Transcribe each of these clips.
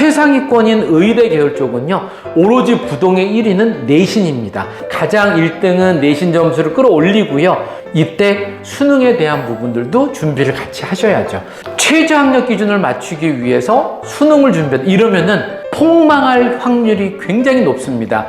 최상위권인 의대 계열 쪽은요, 오로지 부동의 1위는 내신입니다. 가장 1등은 내신 점수를 끌어올리고요. 이때 수능에 대한 부분들도 준비를 같이 하셔야죠. 최저 학력 기준을 맞추기 위해서 수능을 준비한다. 이러면은 폭망할 확률이 굉장히 높습니다.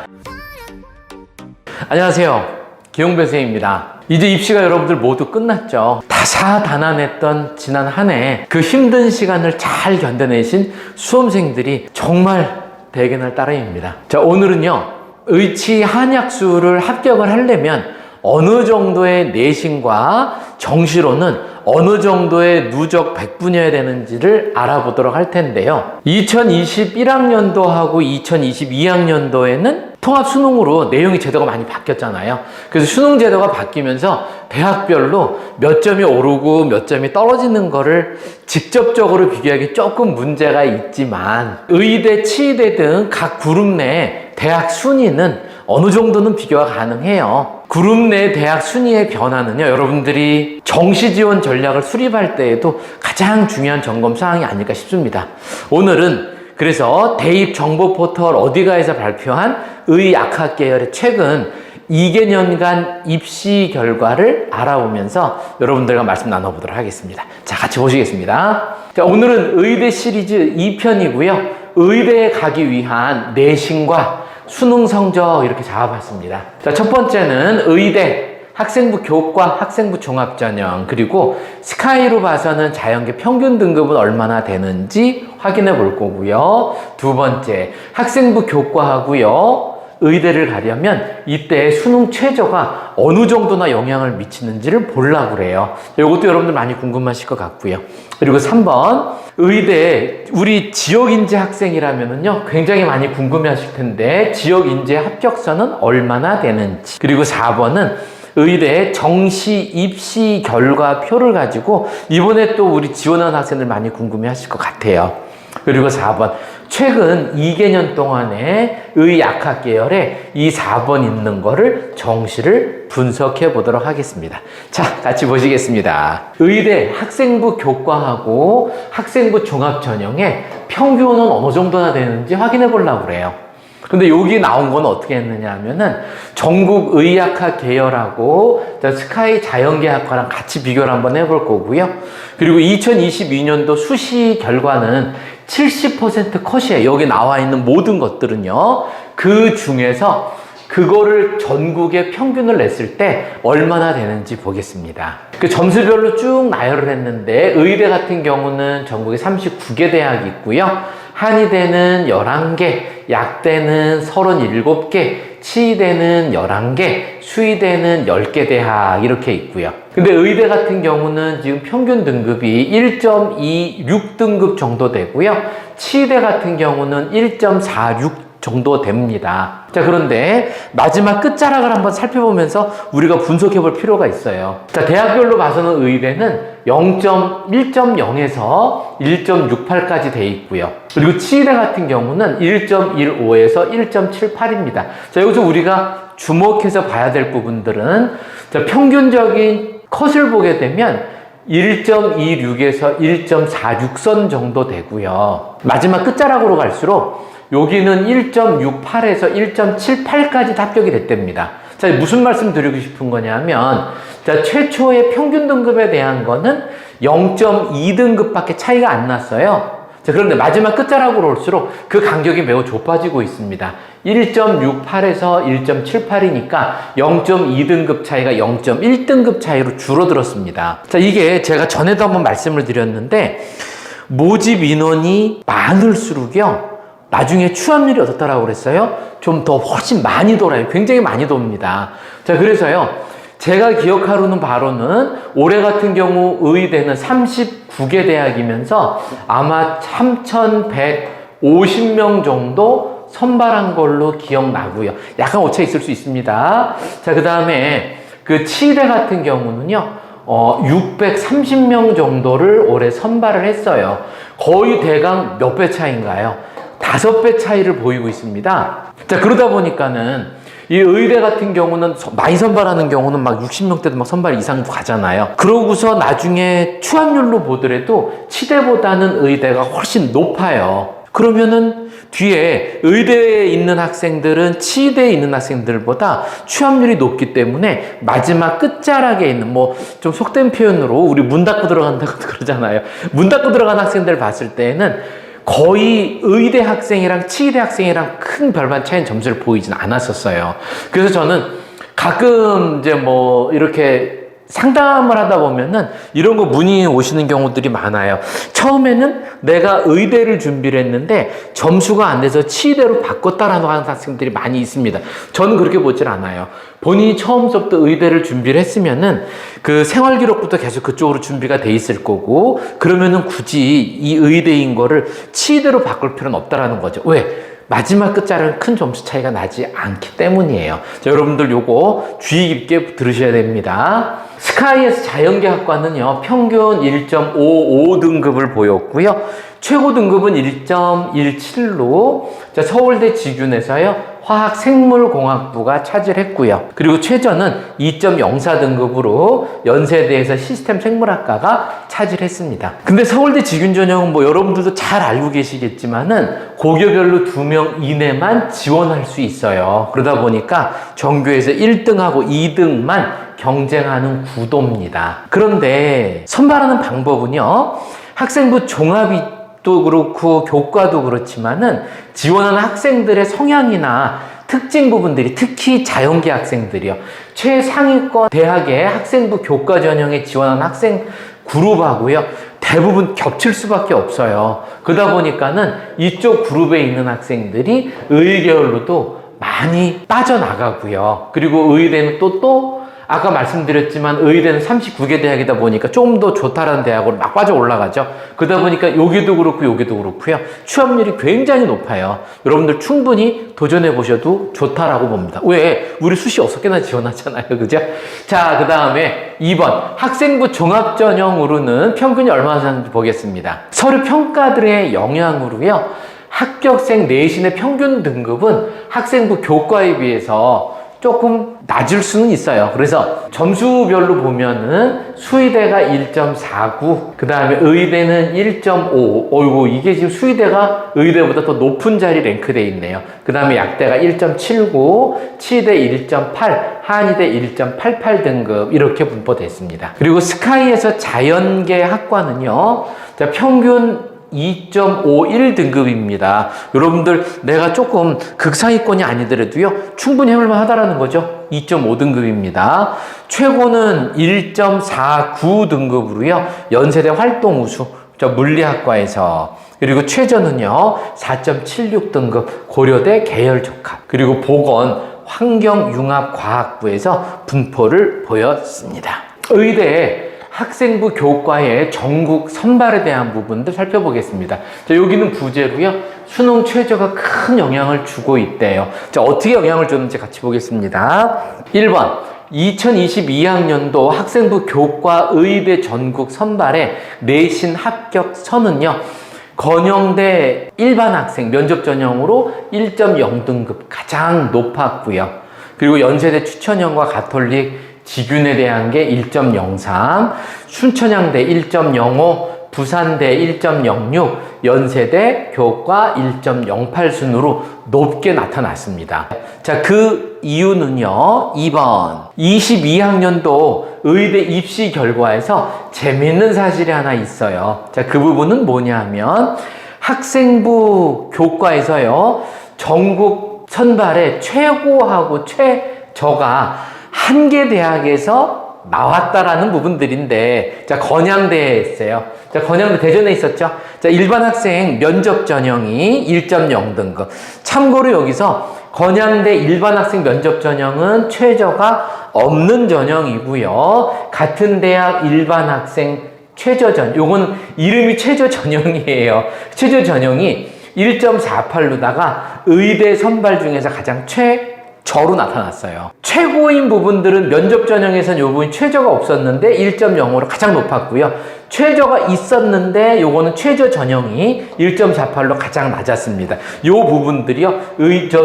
안녕하세요. 기용배 선생님입니다. 이제 입시가 여러분들 모두 끝났죠. 다사다난했던 지난 한 해 그 힘든 시간을 잘 견뎌내신 수험생들이 정말 대견할 따름입니다. 자, 오늘은요, 의치 한약수를 합격을 하려면 어느 정도의 내신과 정시로는 어느 정도의 누적 백분여야 되는지를 알아보도록 할 텐데요. 2021학년도하고 2022학년도에는 통합수능으로 내용이 제도가 많이 바뀌었잖아요. 그래서 수능 제도가 바뀌면서 대학별로 몇 점이 오르고 몇 점이 떨어지는 거를 직접적으로 비교하기 조금 문제가 있지만, 의대, 치의대 등 각 그룹 내 대학 순위는 어느 정도는 비교가 가능해요. 그룹 내 대학 순위의 변화는요, 여러분들이 정시 지원 전략을 수립할 때에도 가장 중요한 점검 사항이 아닐까 싶습니다. 오늘은 그래서 대입 정보 포털 어디가에서 발표한 의약학 계열의 최근 2개년간 입시 결과를 알아보면서 여러분들과 말씀 나눠보도록 하겠습니다. 자, 같이 보시겠습니다. 자, 오늘은 의대 시리즈 2편이고요. 의대에 가기 위한 내신과 수능 성적 이렇게 잡아봤습니다. 자, 첫 번째는 의대 학생부 교과, 학생부 종합전형, 그리고 스카이로 봐서는 자연계 평균 등급은 얼마나 되는지 확인해 볼 거고요. 두 번째, 학생부 교과하고요, 의대를 가려면 이때 수능 최저가 어느 정도나 영향을 미치는지를 보려고 그래요. 이것도 여러분들 많이 궁금하실 것 같고요. 그리고 3번, 의대, 우리 지역인재 학생이라면은요, 굉장히 많이 궁금해 하실 텐데, 지역인재 합격선은 얼마나 되는지. 그리고 4번은 의대 정시 입시 결과표를 가지고 이번에 또 우리 지원한 학생들 많이 궁금해 하실 것 같아요. 그리고 4번, 최근 2개년 동안에 의약학 계열에 이 4번 있는 거를 정시를 분석해 보도록 하겠습니다. 자, 같이 보시겠습니다. 의대 학생부 교과하고 학생부 종합전형의 평균은 어느 정도나 되는지 확인해 보려고 그래요. 근데 여기 나온 건 어떻게 했느냐 하면은 전국 의학학 계열하고 스카이 자연계학과랑 같이 비교를 한번 해볼 거고요. 그리고 2022년도 수시 결과는 70% 컷이에요. 여기 나와 있는 모든 것들은요. 그 중에서 그거를 전국의 평균을 냈을 때 얼마나 되는지 보겠습니다. 그 점수별로 쭉 나열을 했는데, 의대 같은 경우는 전국에 39개 대학이 있고요. 한의대는 11개, 약대는 37개, 치의대는 11개, 수의대는 10개 대학 이렇게 있고요. 근데 의대 같은 경우는 지금 평균 등급이 1.26등급 정도 되고요. 치의대 같은 경우는 1.46 정도 됩니다. 자, 그런데 마지막 끝자락을 한번 살펴보면서 우리가 분석해 볼 필요가 있어요. 자, 대학별로 봐서는 의대는 1.0에서 1.68까지 돼 있고요. 그리고 치의대 같은 경우는 1.15에서 1.78입니다. 자, 여기서 우리가 주목해서 봐야 될 부분들은, 자, 평균적인 컷을 보게 되면 1.26에서 1.46선 정도 되고요. 마지막 끝자락으로 갈수록 여기는 1.68에서 1.78까지 합격이 됐답니다. 자, 무슨 말씀 드리고 싶은 거냐면, 자, 최초의 평균 등급에 대한 거는 0.2등급밖에 차이가 안 났어요. 자, 그런데 마지막 끝자락으로 올수록 그 간격이 매우 좁아지고 있습니다. 1.68에서 1.78이니까 0.2등급 차이가 0.1등급 차이로 줄어들었습니다. 자, 이게 제가 전에도 한번 말씀을 드렸는데, 모집 인원이 많을수록요, 나중에 취업률이 어떻다라고 그랬어요? 좀 더 훨씬 많이 돌아요. 굉장히 많이 돕니다. 자, 그래서요, 제가 기억하고는 바로는 올해 같은 경우 의대는 39개 대학이면서 아마 3,150명 정도 선발한 걸로 기억나고요. 약간 오차 있을 수 있습니다. 자, 그 다음에 그 치의대 같은 경우는요, 630명 정도를 올해 선발을 했어요. 거의 대강 몇 배 차이인가요? 5배 차이를 보이고 있습니다. 자, 그러다 보니까는 이 의대 같은 경우는 많이 선발하는 경우는 막 60명대도 막 선발 이상 가잖아요. 그러고서 나중에 취업률로 보더라도 치대보다는 의대가 훨씬 높아요. 그러면은 뒤에 의대에 있는 학생들은 치대에 있는 학생들보다 취업률이 높기 때문에 마지막 끝자락에 있는 뭐 좀 속된 표현으로 우리 문 닫고 들어간다고 그러잖아요. 문 닫고 들어간 학생들 봤을 때에는 거의 의대 학생이랑 치대 학생이랑 큰 별반 차이는 점수를 보이진 않았었어요. 그래서 저는 가끔 이제 뭐 이렇게 상담을 하다 보면은 이런 거 문의 오시는 경우들이 많아요. 처음에는 내가 의대를 준비를 했는데 점수가 안 돼서 치대로 바꿨다라는 하는 학생들이 많이 있습니다. 저는 그렇게 보질 않아요. 본인이 처음부터 의대를 준비를 했으면은 그 생활기록부터 계속 그쪽으로 준비가 돼 있을 거고, 그러면은 굳이 이 의대인 거를 치대로 바꿀 필요는 없다라는 거죠. 왜? 마지막 끝자락은 큰 점수 차이가 나지 않기 때문이에요. 자, 여러분들 요거 주의 깊게 들으셔야 됩니다. 스카이에서 자연계학과는요, 평균 1.55 등급을 보였고요. 최고 등급은 1.17로 서울대 직윤에서요, 화학생물공학부가 차지했고요. 그리고 최저는 2.04 등급으로 연세대에서 시스템 생물학과가 차지했습니다. 근데 서울대 직윤 전형은 뭐 여러분들도 잘 알고 계시겠지만은 고교별로 2명 이내만 지원할 수 있어요. 그러다 보니까 전교에서 1등하고 2등만 경쟁하는 구도입니다. 그런데 선발하는 방법은요, 학생부 종합이 도 그렇고 교과도 그렇지만은 지원하는 학생들의 성향이나 특징 부분들이, 특히 자연계 학생들이요, 최상위권 대학의 학생부 교과 전형에 지원하는 학생 그룹하고요 대부분 겹칠 수밖에 없어요. 그러다 보니까는 이쪽 그룹에 있는 학생들이 의계열로도 많이 빠져나가고요. 그리고 의대는 또 아까 말씀드렸지만 의대는 39개 대학이다 보니까 조금 더 좋다라는 대학으로 막 빠져 올라가죠. 그러다 보니까 여기도 그렇고 여기도 그렇고요, 취업률이 굉장히 높아요. 여러분들 충분히 도전해 보셔도 좋다라고 봅니다. 왜? 우리 수시 6개나 지원하잖아요. 그죠? 자, 그 다음에 2번 학생부 종합전형으로는 평균이 얼마나 되는지 보겠습니다. 서류 평가들의 영향으로요, 합격생 내신의 평균 등급은 학생부 교과에 비해서 조금 낮을 수는 있어요. 그래서 점수별로 보면은 수의대가 1.49, 그 다음에 의대는 1.5. 어이구, 이게 지금 수의대가 의대보다 더 높은 자리 랭크되어 있네요. 그 다음에 약대가 1.79, 치대 1.8, 한의대 1.88 등급 이렇게 분포됐습니다. 그리고 스카이에서 자연계 학과는요, 자, 평균 2.51 등급입니다. 여러분들 내가 조금 극상위권이 아니더라도요 충분히 해볼만 하다라는 거죠. 2.5 등급입니다. 최고는 1.49 등급으로요 연세대 활동우수 물리학과에서, 그리고 최저는요 4.76 등급 고려대 계열적합, 그리고 보건 환경융합과학부에서 분포를 보였습니다. 의대 학생부 교과의 전국 선발에 대한 부분들 살펴보겠습니다. 자, 여기는 부제로요, 수능 최저가 큰 영향을 주고 있대요. 자, 어떻게 영향을 줬는지 같이 보겠습니다. 1번 2022학년도 학생부 교과 의대 전국 선발의 내신 합격선은요, 건영대 일반 학생 면접 전형으로 1.0 등급 가장 높았고요. 그리고 연세대 추천형과 가톨릭 직윤에 대한 게 1.03, 순천향대 1.05, 부산대 1.06, 연세대 교과 1.08 순으로 높게 나타났습니다. 자, 그 이유는요, 2번 22학년도 의대 입시 결과에서 재미있는 사실이 하나 있어요. 자, 그 부분은 뭐냐 하면 학생부 교과에서요 전국 선발의 최고하고 최저가 한 개 대학에서 나왔다라는 부분들인데, 자, 건양대에 있어요. 자, 건양대 대전에 있었죠. 자, 일반 학생 면접 전형이 1.0 등급. 참고로 여기서 건양대 일반 학생 면접 전형은 최저가 없는 전형이고요. 같은 대학 일반 학생 최저 전형, 요거는 이름이 최저 전형이에요. 최저 전형이 1.48로다가 의대 선발 중에서 가장 저로 나타났어요. 최고인 부분들은 면접 전형에서는 요 부분이 최저가 없었는데 1.05로 가장 높았고요. 최저가 있었는데 요거는 최저 전형이 1.48로 가장 낮았습니다. 요 부분들이요,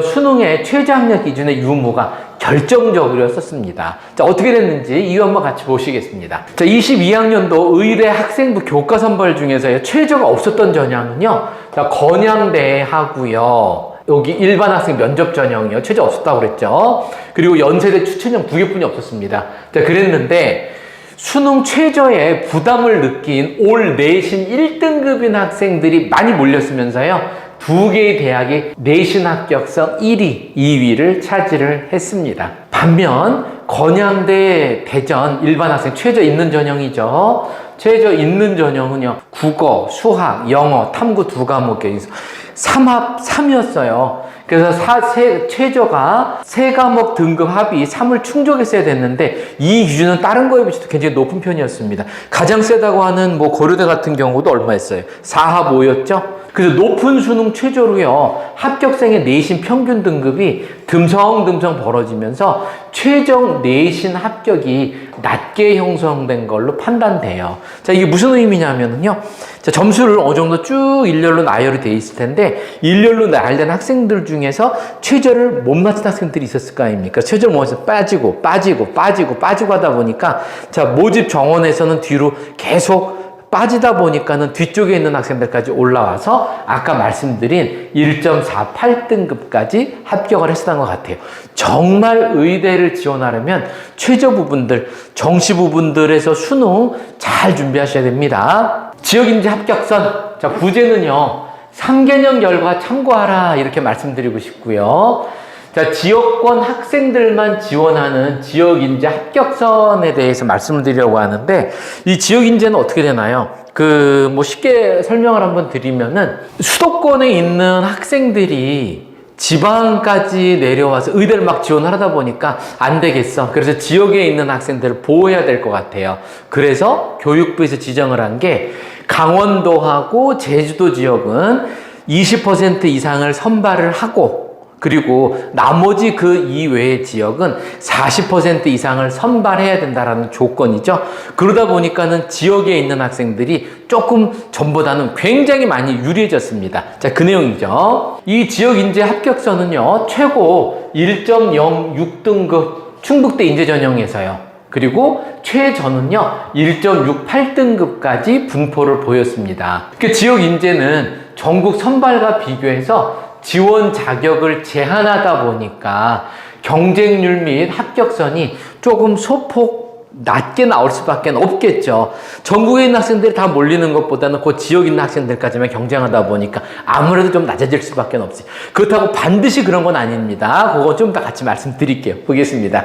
수능의 최저 학력 기준의 유무가 결정적이었었습니다. 자, 어떻게 됐는지 이유 한번 같이 보시겠습니다. 자, 22학년도 의대 학생부 교과 선발 중에서 최저가 없었던 전형은요, 자, 건양대 하고요. 여기 일반 학생 면접 전형이요. 최저 없었다고 그랬죠. 그리고 연세대 추천형 2개뿐이 없었습니다. 자, 그랬는데 수능 최저에 부담을 느낀 올 내신 1등급인 학생들이 많이 몰렸으면서요. 2개의 대학이 내신 합격성 1위, 2위를 차지를 했습니다. 반면 건양대 대전 일반 학생 최저 있는 전형이죠. 최저 있는 전형은요. 국어, 수학, 영어, 탐구 2과목에 3합 3이었어요. 그래서 최저가 3과목 등급 합이 3을 충족했어야 됐는데 이 기준은 다른 거에 비해서 굉장히 높은 편이었습니다. 가장 세다고 하는 고려대 같은 경우도 얼마였어요? 4합 5였죠? 그래서 높은 수능 최저로요, 합격생의 내신 평균 등급이 듬성듬성 벌어지면서 최종 내신 합격이 낮게 형성된 걸로 판단돼요. 자, 이게 무슨 의미냐면요. 자, 점수를 어느 정도 쭉 일렬로 나열이 돼 있을 텐데, 일렬로 나열된 학생들 중에서 최저를 못 맞춘 학생들이 있었을 거 아닙니까? 최저를 못 맞춰서 빠지고 하다 보니까, 자, 모집 정원에서는 뒤로 계속 빠지다 보니까는 뒤쪽에 있는 학생들까지 올라와서 아까 말씀드린 1.48등급까지 합격을 했었던 것 같아요. 정말 의대를 지원하려면 최저 부분들, 정시 부분들에서 수능 잘 준비하셔야 됩니다. 지역인재 합격선, 자, 부제는요, 3개년 결과 참고하라 이렇게 말씀드리고 싶고요. 자, 지역권 학생들만 지원하는 지역인재 합격선에 대해서 말씀을 드리려고 하는데, 이 지역인재는 어떻게 되나요? 쉽게 설명을 한번 드리면은, 수도권에 있는 학생들이 지방까지 내려와서 의대를 막 지원하다 보니까 안 되겠어. 그래서 지역에 있는 학생들을 보호해야 될 것 같아요. 그래서 교육부에서 지정을 한 게, 강원도하고 제주도 지역은 20% 이상을 선발을 하고, 그리고 나머지 그 이외의 지역은 40% 이상을 선발해야 된다라는 조건이죠. 그러다 보니까는 지역에 있는 학생들이 조금 전보다는 굉장히 많이 유리해졌습니다. 자, 그 내용이죠. 이 지역 인재 합격선은요, 최고 1.06등급 충북대 인재 전형에서요. 그리고 최저는요, 1.68등급까지 분포를 보였습니다. 그 지역 인재는 전국 선발과 비교해서 지원 자격을 제한하다 보니까 경쟁률 및 합격선이 조금 소폭 낮게 나올 수밖에 없겠죠. 전국에 있는 학생들이 다 몰리는 것보다는 그 지역에 있는 학생들까지만 경쟁하다 보니까 아무래도 좀 낮아질 수밖에 없어요. 그렇다고 반드시 그런 건 아닙니다. 그거 좀 더 같이 말씀드릴게요. 보겠습니다.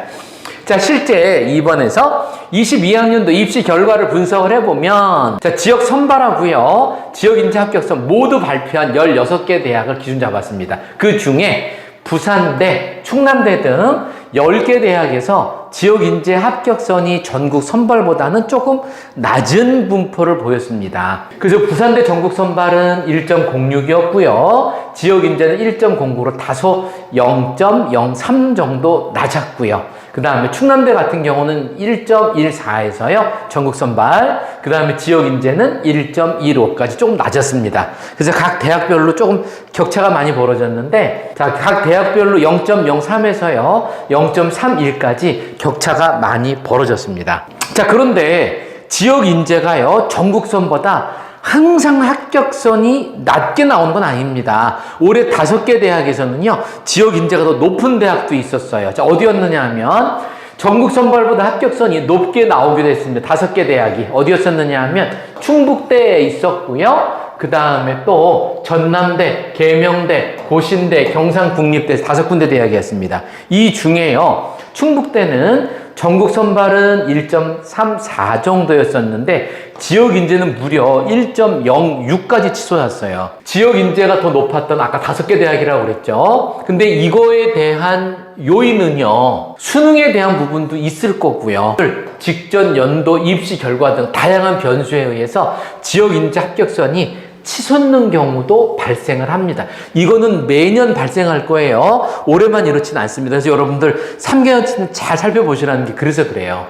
자, 실제 이번에서 22학년도 입시 결과를 분석을 해보면, 자, 지역 선발하고요, 지역 인재 합격선 모두 발표한 16개 대학을 기준 잡았습니다. 그 중에 부산대, 충남대 등 10개 대학에서 지역 인재 합격선이 전국 선발보다는 조금 낮은 분포를 보였습니다. 그래서 부산대 전국 선발은 1.06이었고요. 지역 인재는 1.09로 다소 0.03 정도 낮았고요. 그 다음에 충남대 같은 경우는 1.14에서요, 전국 선발. 그 다음에 지역 인재는 1.15까지 조금 낮았습니다. 그래서 각 대학별로 조금 격차가 많이 벌어졌는데, 자, 각 대학별로 0.03에서요, 0.31까지 격차가 많이 벌어졌습니다. 자, 그런데 지역 인재가요, 전국선보다 항상 합격선이 낮게 나온 건 아닙니다. 올해 5개 대학에서는요, 지역 인재가 더 높은 대학도 있었어요. 자, 어디였느냐 하면, 전국 선발보다 합격선이 높게 나오기도 했습니다. 5개 대학이. 어디였었느냐 하면, 충북대에 있었고요. 그 다음에 또 전남대, 계명대, 고신대, 경상국립대 5군데 대학이었습니다. 이 중에요, 충북대는 전국 선발은 1.34 정도였었는데 지역 인재는 무려 1.06까지 치솟았어요. 지역 인재가 더 높았던 아까 5개 대학이라고 그랬죠. 근데 이거에 대한 요인은요, 수능에 대한 부분도 있을 거고요. 직전 연도 입시 결과 등 다양한 변수에 의해서 지역 인재 합격선이 치솟는 경우도 발생을 합니다. 이거는 매년 발생할 거예요. 올해만 이렇지는 않습니다. 그래서 여러분들 3개년 잘 살펴보시라는 게 그래서 그래요.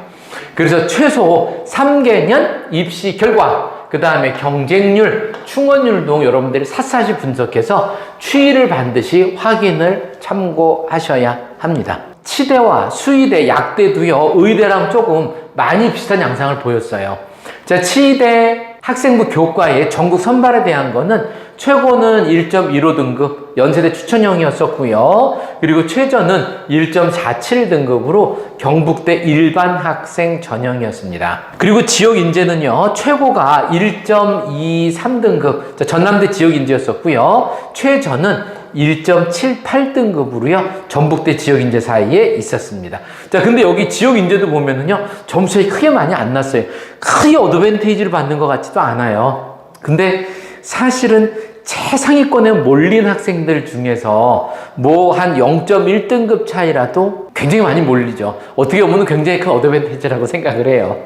그래서 최소 3개년 입시 결과, 그 다음에 경쟁률, 충원율 등 여러분들이 샅샅이 분석해서 추이를 반드시 확인을 참고하셔야 합니다. 치대와 수의대, 약대도요, 의대랑 조금 많이 비슷한 양상을 보였어요. 자, 치대 학생부 교과에 전국 선발에 대한 거는 최고는 1.15등급 연세대 추천형이었었고요. 그리고 최저는 1.47등급으로 경북대 일반 학생 전형이었습니다. 그리고 지역 인재는요, 최고가 1.23등급 전남대 지역 인재였었고요. 최저는 1.78등급으로요, 전북대 지역인재 사이에 있었습니다. 자, 근데 여기 지역인재도 보면은요, 점수에 크게 많이 안 났어요. 크게 어드밴테이지를 받는 것 같지도 않아요. 근데 사실은 최상위권에 몰린 학생들 중에서 뭐 한 0.1등급 차이라도 굉장히 많이 몰리죠. 어떻게 보면 굉장히 큰 어드밴테이지라고 생각을 해요.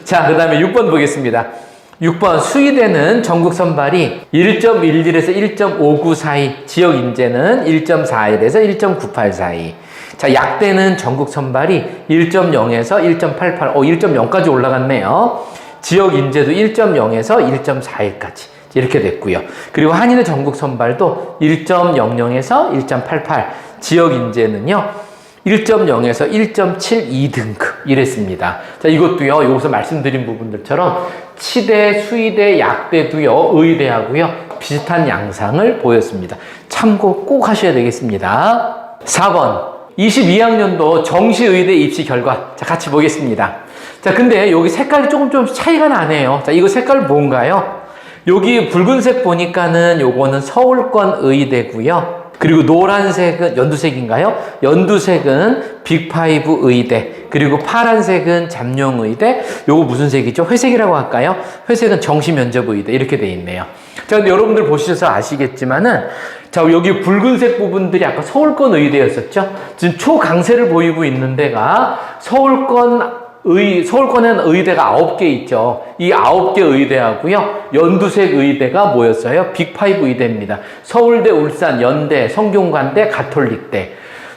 자, 그 다음에 6번 보겠습니다. 6번 수의대는 전국 선발이 1.11에서 1.59 사이, 지역 인재는 1.41에서 1.98 사이. 자, 약대는 전국 선발이 1.0에서 1.88, 1.0까지 올라갔네요. 지역 인재도 1.0에서 1.41까지 이렇게 됐고요. 그리고 한인의 전국 선발도 1.00에서 1.88, 지역 인재는요 1.0에서 1.72등급 이랬습니다. 자, 이것도요, 여기서 말씀드린 부분들처럼 치대, 수의대, 약대도요, 의대하고요, 비슷한 양상을 보였습니다. 참고 꼭 하셔야 되겠습니다. 4번, 22학년도 정시의대 입시 결과. 자, 같이 보겠습니다. 자, 근데 여기 색깔이 조금 차이가 나네요. 자, 이거 색깔 뭔가요? 여기 붉은색 보니까는 요거는 서울권 의대고요. 그리고 노란색은 연두색인가요? 연두색은 빅5 의대, 그리고 파란색은 잠룡의대, 요거 무슨 색이죠? 회색이라고 할까요? 회색은 정시면접의대 이렇게 돼 있네요. 자, 근데 여러분들 보셔서 아시겠지만은, 자, 여기 붉은색 부분들이 아까 서울권 의대였었죠? 지금 초강세를 보이고 있는 데가 서울권에는 의대가 9개 있죠. 이 9개 의대하고요, 연두색 의대가 뭐였어요? 빅5 의대입니다. 서울대, 울산, 연대, 성균관대, 가톨릭대.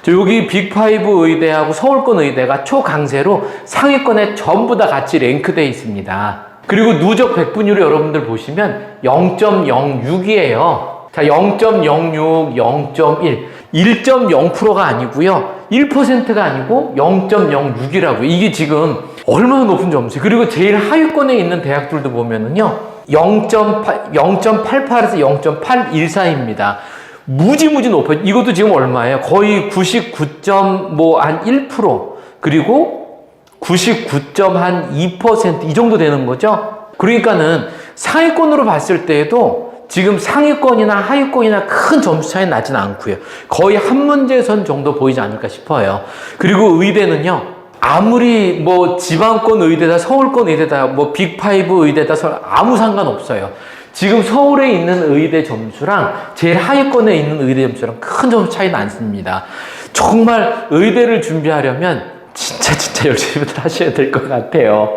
여기 빅5 의대하고 서울권 의대가 초강세로 상위권에 전부 다 같이 랭크되어 있습니다. 그리고 누적 백분율을 여러분들 보시면 0.06이에요. 자, 0.06, 0.1. 1.0%가 아니고요. 1%가 아니고 0.06이라고. 이게 지금 얼마나 높은 점수예요. 그리고 제일 하위권에 있는 대학들도 보면은요, 0.88에서 0.81 사이입니다. 무지무지 높아요. 이것도 지금 얼마예요? 거의 99.1%, 그리고 99.2% 이 정도 되는 거죠. 그러니까는 상위권으로 봤을 때에도 지금 상위권이나 하위권이나 큰 점수 차이 나진 않고요. 거의 한 문제선 정도 보이지 않을까 싶어요. 그리고 의대는요, 아무리 뭐 지방권 의대다, 서울권 의대다, 뭐 빅5 의대다, 아무 상관없어요. 지금 서울에 있는 의대 점수랑 제일 하위권에 있는 의대 점수랑 큰 점수 차이는 않습니다. 정말 의대를 준비하려면 진짜 열심히들 하셔야 될 것 같아요.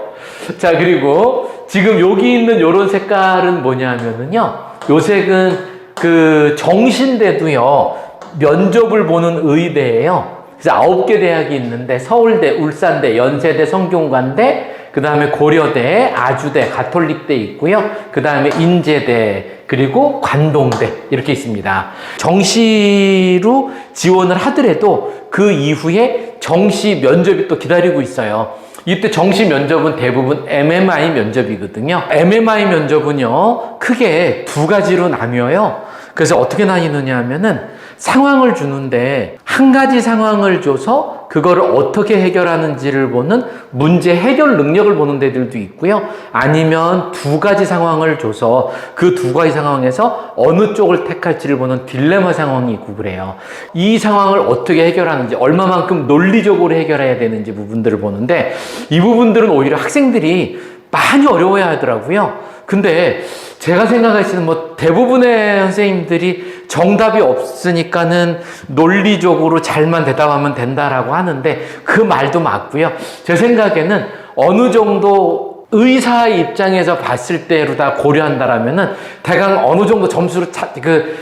자, 그리고 지금 여기 있는 요런 색깔은 뭐냐면은요, 요 색은 그 정신대도요, 면접을 보는 의대예요. 그래서 9개 대학이 있는데 서울대, 울산대, 연세대, 성균관대, 그 다음에 고려대, 아주대, 가톨릭대 있고요. 그 다음에 인제대, 그리고 관동대 이렇게 있습니다. 정시로 지원을 하더라도 그 이후에 정시 면접이 또 기다리고 있어요. 이때 정시 면접은 대부분 MMI 면접이거든요. MMI 면접은요, 크게 두 가지로 나뉘어요. 그래서 어떻게 나뉘느냐 하면은 상황을 주는데 한 가지 상황을 줘서 그거를 어떻게 해결하는지를 보는 문제 해결 능력을 보는 데들도 있고요. 아니면 두 가지 상황을 줘서 그 두 가지 상황에서 어느 쪽을 택할지를 보는 딜레마 상황이 있고 그래요. 이 상황을 어떻게 해결하는지, 얼마만큼 논리적으로 해결해야 되는지 부분들을 보는데, 이 부분들은 오히려 학생들이 많이 어려워야 하더라고요. 근데 제가 생각하시는 뭐 대부분의 선생님들이 정답이 없으니까는 논리적으로 잘만 대답하면 된다라고 하는데 그 말도 맞고요. 제 생각에는 어느 정도 의사의 입장에서 봤을 때로 다 고려한다라면은 대강 어느 정도 점수로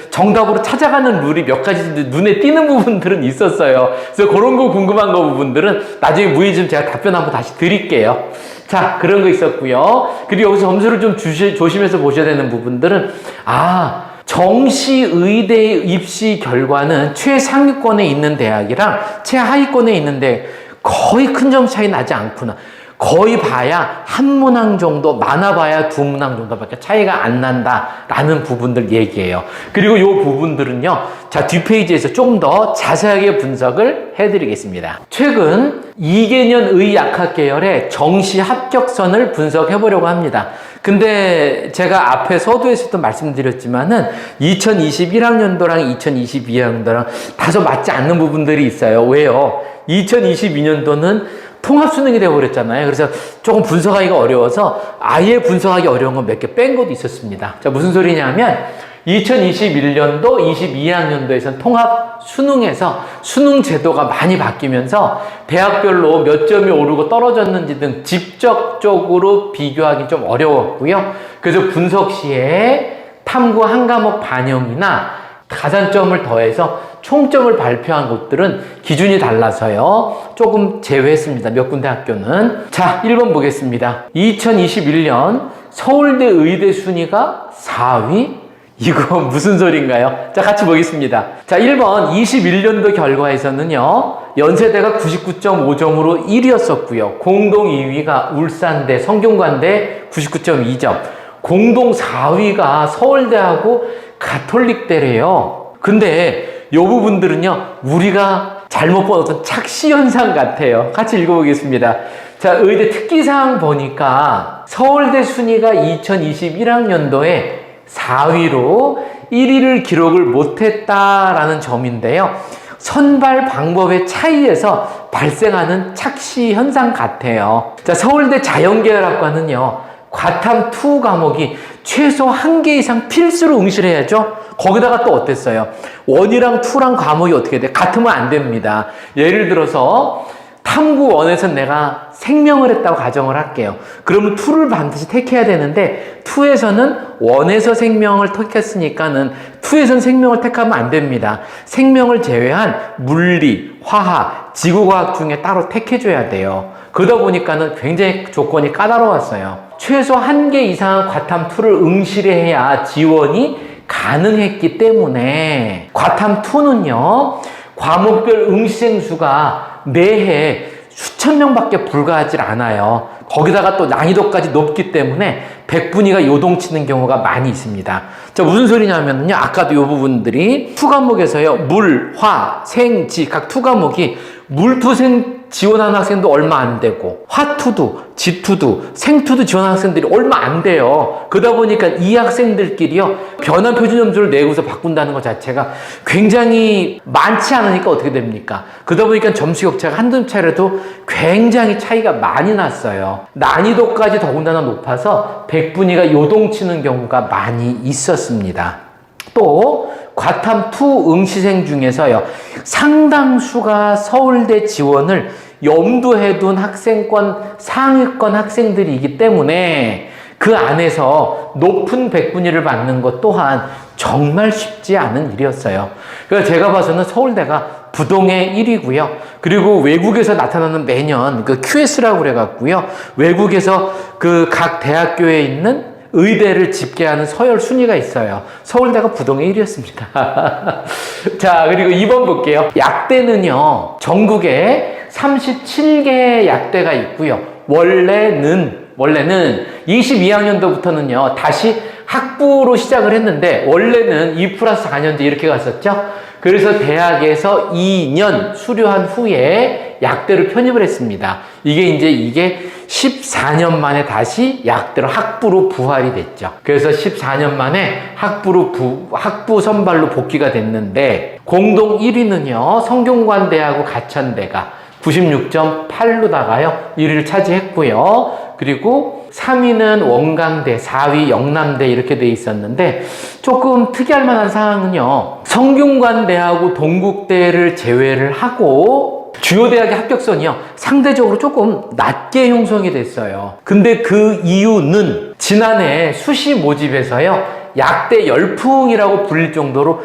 정답으로 찾아가는 룰이 몇 가지 눈에 띄는 부분들은 있었어요. 그래서 그런 거 궁금한 거 부분들은 나중에 무의좀 제가 답변 한번 다시 드릴게요. 자, 그런 거 있었고요. 그리고 여기서 점수를 좀 조심해서 보셔야 되는 부분들은, 정시의대 입시 결과는 최상위권에 있는 대학이랑 최하위권에 있는데 거의 큰 점 차이 나지 않구나. 거의 봐야 한 문항 정도, 많아 봐야 두 문항 정도밖에 차이가 안 난다라는 부분들 얘기해요. 그리고 이 부분들은요, 자, 뒷페이지에서 조금 더 자세하게 분석을 해드리겠습니다. 최근 2개년 의약학 계열의 정시 합격선을 분석해 보려고 합니다. 근데 제가 앞에 서두에서도 말씀드렸지만은 2021학년도랑 2022학년도랑 다소 맞지 않는 부분들이 있어요. 왜요? 2022년도는 통합수능이 되어버렸잖아요. 그래서 조금 분석하기가 어려워서 아예 분석하기 어려운 건 몇 개 뺀 것도 있었습니다. 자, 무슨 소리냐면 2021년도, 22학년도에서는 통합수능에서 수능 제도가 많이 바뀌면서 대학별로 몇 점이 오르고 떨어졌는지 등 직접적으로 비교하기 좀 어려웠고요. 그래서 분석 시에 탐구 한 과목 반영이나 가산점을 더해서 총점을 발표한 곳들은 기준이 달라서요, 조금 제외했습니다. 몇 군데 학교는. 자, 1번 보겠습니다. 2021년 서울대 의대 순위가 4위? 이거 무슨 소린가요? 자, 같이 보겠습니다. 자, 1번 21년도 결과에서는요, 연세대가 99.5점으로 1위였었고요. 공동 2위가 울산대, 성균관대 99.2점. 공동 4위가 서울대하고 가톨릭대래요. 근데 이 부분들은요, 우리가 잘못 본 어떤 착시 현상 같아요. 같이 읽어보겠습니다. 자, 의대 특기사항 보니까 서울대 순위가 2021학년도에 4위로 1위를 기록을 못했다라는 점인데요. 선발 방법의 차이에서 발생하는 착시 현상 같아요. 자, 서울대 자연계열학과는요, 과탐 2 과목이 최소 1개 이상 필수로 응시해야죠. 거기다가 또 어땠어요? 1이랑 2랑 과목이 어떻게 돼? 같으면 안 됩니다. 예를 들어서 탐구 1에서 내가 생명을 했다고 가정을 할게요. 그러면 2를 반드시 택해야 되는데 2에서는 1에서 생명을 택했으니까는 2에서는 생명을 택하면 안 됩니다. 생명을 제외한 물리, 화학, 지구과학 중에 따로 택해줘야 돼요. 그러다 보니까는 굉장히 조건이 까다로웠어요. 최소 1개 이상의 과탐 2를 응시를 해야 지원이 가능했기 때문에 과탐 2는요, 과목별 응시생 수가 매해 수천 명밖에 불과하지 않아요. 거기다가 또 난이도까지 높기 때문에 100분위가 요동치는 경우가 많이 있습니다. 자, 무슨 소리냐면요, 아까도 이 부분들이 투 과목에서요, 물, 화, 생, 지 각 투 과목이 물투생 지원하는 학생도 얼마 안 되고, 화투도, 지투도, 생투도 지원하는 학생들이 얼마 안 돼요. 그러다 보니까 이 학생들끼리요, 변환 표준 점수를 내고서 바꾼다는 것 자체가 굉장히 많지 않으니까 어떻게 됩니까? 그러다 보니까 점수 격차가 한두 차례도 굉장히 차이가 많이 났어요. 난이도까지 더군다나 높아서 100분위가 요동치는 경우가 많이 있었습니다. 또 과탐 2 응시생 중에서요, 상당수가 서울대 지원을 염두에 둔 학생권 상위권 학생들이기 때문에 그 안에서 높은 100분위를 받는 것 또한 정말 쉽지 않은 일이었어요. 그래서 제가 봐서는 서울대가 부동의 1위고요. 그리고 외국에서 나타나는 매년 그 QS라고 그래갖고요, 외국에서 그 각 대학교에 있는 의대를 집계하는 서열 순위가 있어요. 서울대가 부동의 1위였습니다. 자, 그리고 2번 볼게요. 약대는요, 전국에 37개의 약대가 있고요. 원래는 22학년도부터는요, 다시 학부로 시작을 했는데, 원래는 2+4년제 이렇게 갔었죠. 그래서 대학에서 2년 수료한 후에 약대로 편입을 했습니다. 이게 14년 만에 다시 약대로 학부로 부활이 됐죠. 그래서 14년 만에 학부 선발로 복귀가 됐는데, 공동 1위는요, 성균관대하고 가천대가 96.8로다가요, 1위를 차지했고요. 그리고 3위는 원광대, 4위 영남대 이렇게 돼 있었는데, 조금 특이할 만한 사항은요, 성균관대하고 동국대를 제외를 하고 주요 대학의 합격선이요, 상대적으로 조금 낮게 형성이 됐어요. 근데 그 이유는 지난해 수시 모집에서요, 약대 열풍이라고 불릴 정도로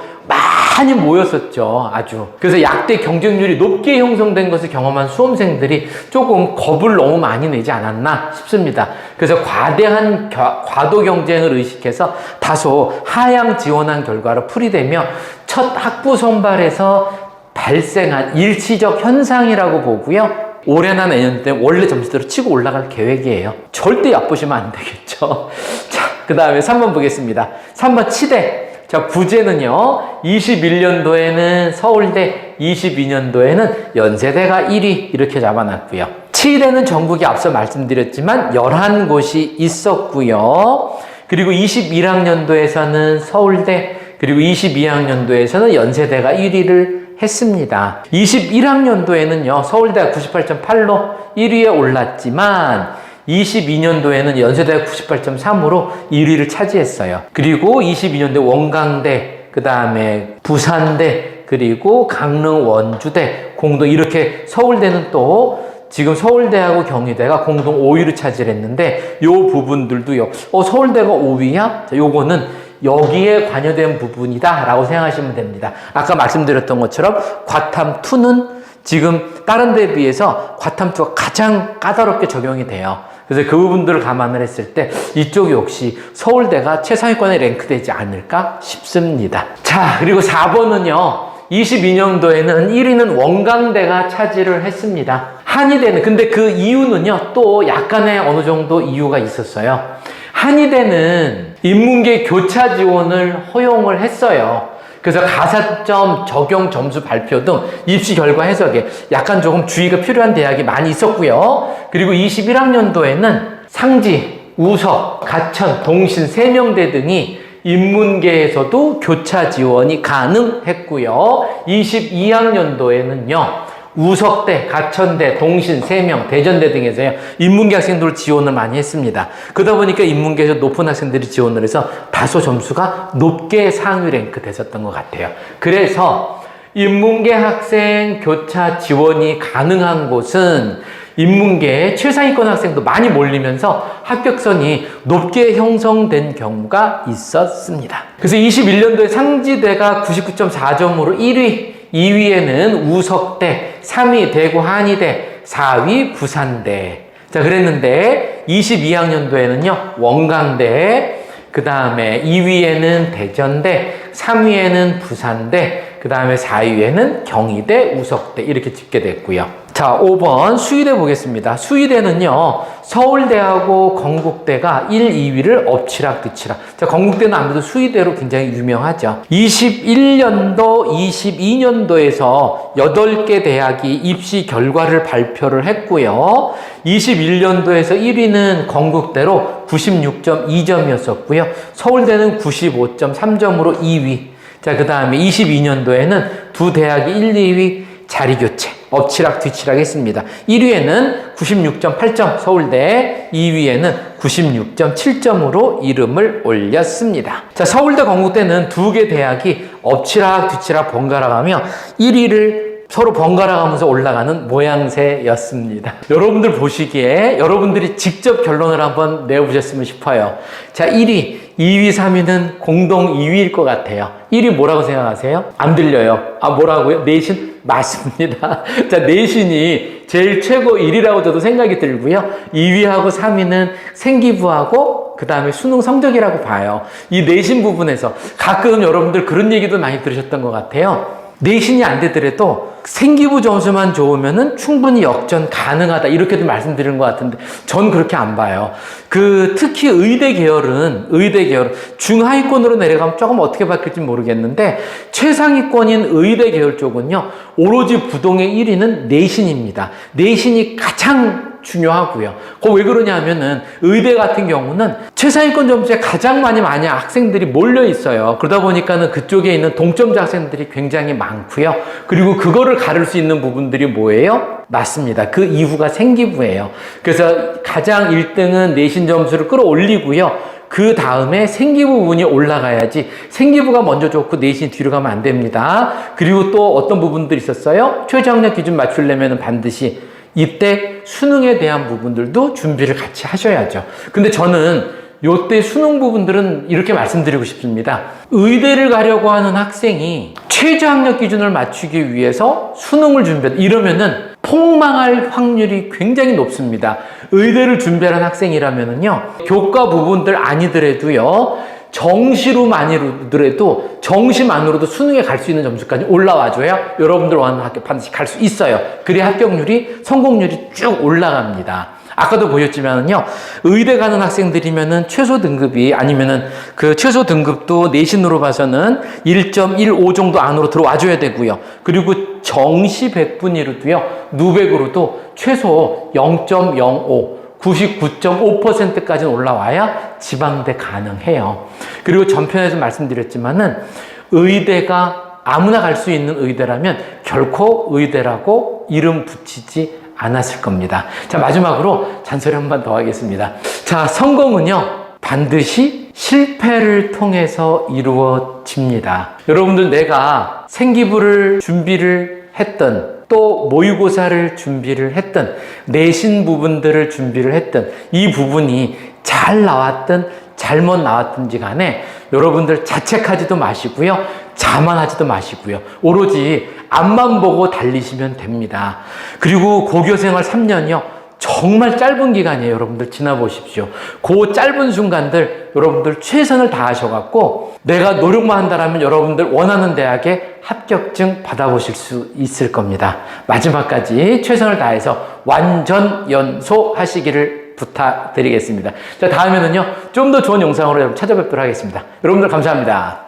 많이 모였었죠. 아주. 그래서 약대 경쟁률이 높게 형성된 것을 경험한 수험생들이 조금 겁을 너무 많이 내지 않았나 싶습니다. 그래서 과대한 과도 경쟁을 의식해서 다소 하향 지원한 결과로 풀이되며 첫 학부 선발에서 발생한 일시적 현상이라고 보고요. 올해나 내년 때 원래 점수대로 치고 올라갈 계획이에요. 절대 얕보시면 안 되겠죠. 자, 그 다음에 3번 보겠습니다. 3번 치대. 자, 부제는요, 21년도에는 서울대, 22년도에는 연세대가 1위 이렇게 잡아놨고요. 치대는 전국에 앞서 말씀드렸지만 11곳이 있었고요. 그리고 21학년도에서는 서울대, 그리고 22학년도에서는 연세대가 1위를 했습니다. 21학년도에는요, 서울대가 98.8로 1위에 올랐지만 22년도에는 연세대가 98.3으로 1위를 차지했어요. 그리고 22년도에 원광대, 그 다음에 부산대, 그리고 강릉 원주대, 공동 이렇게 서울대는 또 지금 서울대하고 경희대가 공동 5위를 차지했는데 요 부분들도요. 서울대가 5위야? 자, 요거는 여기에 관여된 부분이다 라고 생각하시면 됩니다. 아까 말씀드렸던 것처럼 과탐2는 지금 다른 데에 비해서 과탐2가 가장 까다롭게 적용이 돼요. 그래서 그 부분들을 감안을 했을 때 이쪽 역시 서울대가 최상위권에 랭크되지 않을까 싶습니다. 자, 그리고 4번은요. 22년도에는 1위는 원광대가 차지를 했습니다. 한의대는 근데 그 이유는요. 또 약간의 어느 정도 이유가 있었어요. 한의대는 인문계 교차 지원을 허용을 했어요. 그래서 가산점 적용 점수 발표 등 입시 결과 해석에 약간 조금 주의가 필요한 대학이 많이 있었고요. 그리고 21학년도에는 상지, 우석, 가천, 동신, 세명대 등이 인문계에서도 교차 지원이 가능했고요. 22학년도에는요. 우석대, 가천대, 동신, 세명, 대전대 등에서요. 인문계 학생들 지원을 많이 했습니다. 그러다 보니까 인문계에서 높은 학생들이 지원을 해서 다소 점수가 높게 상위 랭크 됐었던 것 같아요. 그래서 인문계 학생 교차 지원이 가능한 곳은 인문계 최상위권 학생도 많이 몰리면서 합격선이 높게 형성된 경우가 있었습니다. 그래서 21년도에 상지대가 99.4점으로 1위, 2위에는 우석대, 3위 대구 한의대, 4위 부산대. 자, 그랬는데 22학년도에는요, 원광대, 그 다음에 2위에는 대전대, 3위에는 부산대, 그 다음에 4위에는 경희대, 우석대 이렇게 집계 됐고요. 자, 5번 수의대 보겠습니다. 수의대는요, 서울대하고 건국대가 1, 2위를 엎치락 뒤치락. 자, 건국대는 아무래도 수의대로 굉장히 유명하죠. 21년도, 22년도에서 8개 대학이 입시 결과를 발표를 했고요. 21년도에서 1위는 건국대로 96.2점이었었고요. 서울대는 95.3점으로 2위. 자, 그 다음에 22년도에는 두 대학이 1, 2위 자리 교체. 엎치락 뒤치락 했습니다. 1위에는 96.8점 서울대, 2위에는 96.7점으로 이름을 올렸습니다. 자, 서울대 건국대는 두 개 대학이 엎치락 뒤치락 번갈아 가며 1위를 서로 번갈아 가면서 올라가는 모양새였습니다. 여러분들 보시기에 여러분들이 직접 결론을 한번 내어보셨으면 싶어요. 자, 1위, 2위, 3위는 공동 2위일 것 같아요. 1위 뭐라고 생각하세요? 안 들려요. 아, 뭐라고요? 내신? 맞습니다. 자, 내신이 제일 최고 1위라고 저도 생각이 들고요. 2위하고 3위는 생기부하고 그 다음에 수능 성적이라고 봐요. 이 내신 부분에서 가끔 여러분들 그런 얘기도 많이 들으셨던 것 같아요. 내신이 안 되더라도 생기부 점수만 좋으면은 충분히 역전 가능하다 이렇게도 말씀드리는 것 같은데 전 그렇게 안 봐요. 특히 의대 계열은 중하위권으로 내려가면 조금 어떻게 바뀔지 모르겠는데 최상위권인 의대 계열 쪽은요 오로지 부동의 1위는 내신입니다. 내신이 가장 중요하고요. 왜 그러냐 하면은 의대 같은 경우는 최상위권 점수에 가장 많이 학생들이 몰려 있어요. 그러다 보니까는 그쪽에 있는 동점자 학생들이 굉장히 많고요. 그리고 그거를 가를 수 있는 부분들이 뭐예요? 맞습니다. 그 이후가 생기부예요. 그래서 가장 1등은 내신 점수를 끌어올리고요. 그 다음에 생기부 부분이 올라가야지 생기부가 먼저 좋고 내신이 뒤로 가면 안 됩니다. 그리고 또 어떤 부분들이 있었어요? 최저학력 기준 맞추려면 반드시 이때 수능에 대한 부분들도 준비를 같이 하셔야죠. 근데 저는 요때 수능 부분들은 이렇게 말씀드리고 싶습니다. 의대를 가려고 하는 학생이 최저 학력 기준을 맞추기 위해서 수능을 준비한다. 이러면은 폭망할 확률이 굉장히 높습니다. 의대를 준비하는 학생이라면은요, 교과 부분들 아니더라도요, 정시로만이더라도 정시만으로도 수능에 갈 수 있는 점수까지 올라와줘야 여러분들 원하는 학교 반드시 갈 수 있어요. 그래야 합격률이, 성공률이 쭉 올라갑니다. 아까도 보셨지만은요, 의대 가는 학생들이면은 최소 등급이 아니면은 그 최소 등급도 내신으로 봐서는 1.15 정도 안으로 들어와줘야 되고요. 그리고 정시 100분위로도요, 누백으로도 최소 0.05 99.5%까지는 올라와야 지방대 가능해요. 그리고 전편에서 말씀드렸지만은 의대가 아무나 갈 수 있는 의대라면 결코 의대라고 이름 붙이지 않았을 겁니다. 자, 마지막으로 잔소리 한 번 더 하겠습니다. 자, 성공은요, 반드시 실패를 통해서 이루어집니다. 여러분들, 내가 생기부를 준비를 했던, 또 모의고사를 준비를 했던, 내신 부분들을 준비를 했던 이 부분이 잘 나왔든 잘못 나왔든지 간에 여러분들 자책하지도 마시고요, 자만하지도 마시고요, 오로지 앞만 보고 달리시면 됩니다. 그리고 고교생활 3년이요, 정말 짧은 기간이에요. 여러분들 지나보십시오. 그 짧은 순간들 여러분들 최선을 다하셔갖고 내가 노력만 한다면 여러분들 원하는 대학에 합격증 받아보실 수 있을 겁니다. 마지막까지 최선을 다해서 완전 연소하시기를 부탁드리겠습니다. 자, 다음에는요, 좀 더 좋은 영상으로 여러분 찾아뵙도록 하겠습니다. 여러분들 감사합니다.